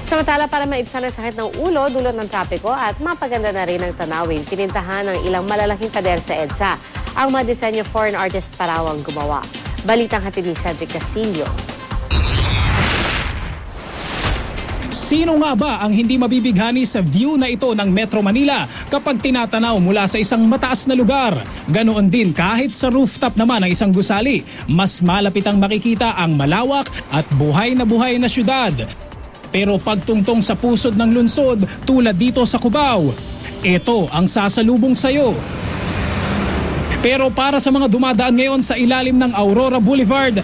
Samantala, para maibsan ang sakit ng ulo dulot ng trapiko at mapaganda na rin ang tanawin, pinintahan ng ilang malalaking pader sa EDSA. Ang mga disenyo foreign artist parawang gumawa. Balitang hatid ni Cedric Castillo. Sino nga ba ang hindi mabibighani sa view na ito ng Metro Manila kapag tinatanaw mula sa isang mataas na lugar? Ganoon din kahit sa rooftop naman ng isang gusali, mas malapit ang makikita ang malawak at buhay na syudad. Pero pagtungtong sa pusod ng lungsod tulad dito sa Cubao, ito ang sasalubong sayo. Pero para sa mga dumadaan ngayon sa ilalim ng Aurora Boulevard,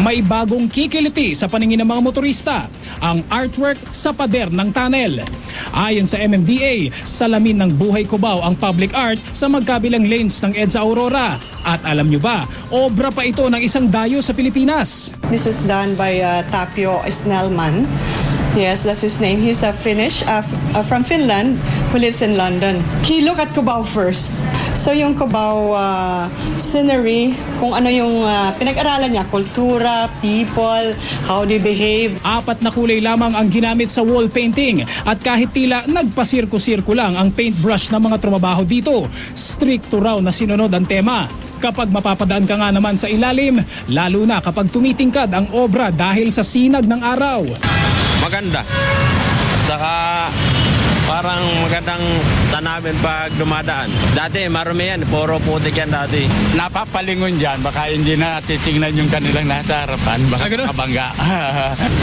may bagong kikiliti sa paningin ng mga motorista, ang artwork sa pader ng tunnel. Ayon sa MMDA, salamin ng Buhay Cubao ang public art sa magkabilang lanes ng EDSA Aurora. At alam nyo ba, obra pa ito ng isang dayo sa Pilipinas. This is done by Tapio Snellman. Yes, that's his name. He's a Finnish from Finland who lives in London. He looked at Cubao first. So yung Cubao scenery, kung ano yung pinag-aralan niya, kultura, people, how they behave. 4 na kulay lamang ang ginamit sa wall painting at kahit tila nagpasirko-sirko lang ang paintbrush ng mga trumabaho dito, stricto raw na sinunod ang tema. Kapag mapapadaan ka nga naman sa ilalim, lalo na kapag tumitingkad ang obra dahil sa sinag ng araw. Maganda. At saka parang magandang tanawin pag dumadaan. Dati marumi yan, puro putik yan dati. Napapalingon dyan, baka hindi na titingnan yung kanilang nasa harapan, baka kabangga.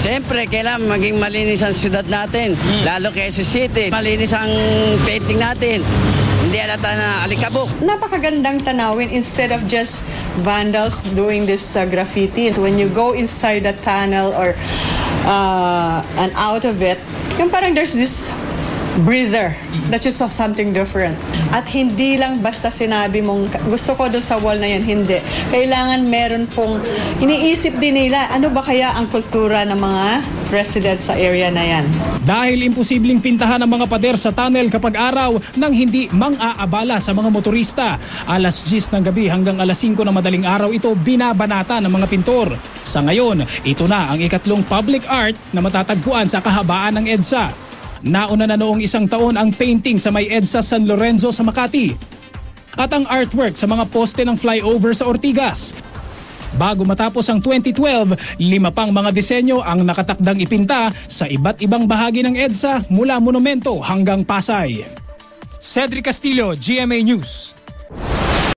Siyempre, kailangan maging malinis ang syudad natin, lalo Quezon City. Malinis ang painting natin. Hindi alata na alikabok. Napakagandang tanawin instead of just vandals doing this graffiti. When you go inside the tunnel or and out of it, yung parang there's this breather that you saw something different. At hindi lang basta sinabi mong gusto ko doon sa wall na yan, hindi. Kailangan meron pong iniisip din nila ano ba kaya ang kultura ng mga residents sa area na yan. Dahil imposibleng pintahan ang mga pader sa tunnel kapag araw nang hindi mang-aabala sa mga motorista. Alas 10 ng gabi hanggang alas 5 ng madaling araw ito binabanata ng mga pintor. Sa ngayon, ito na ang ikatlong public art na matatagpuan sa kahabaan ng EDSA. Nauna na noong 1 taon ang painting sa may EDSA San Lorenzo sa Makati at ang artwork sa mga poste ng flyover sa Ortigas. Bago matapos ang 2012, 5 pang mga disenyo ang nakatakdang ipinta sa iba't ibang bahagi ng EDSA mula Monumento hanggang Pasay. Cedric Castillo, GMA News.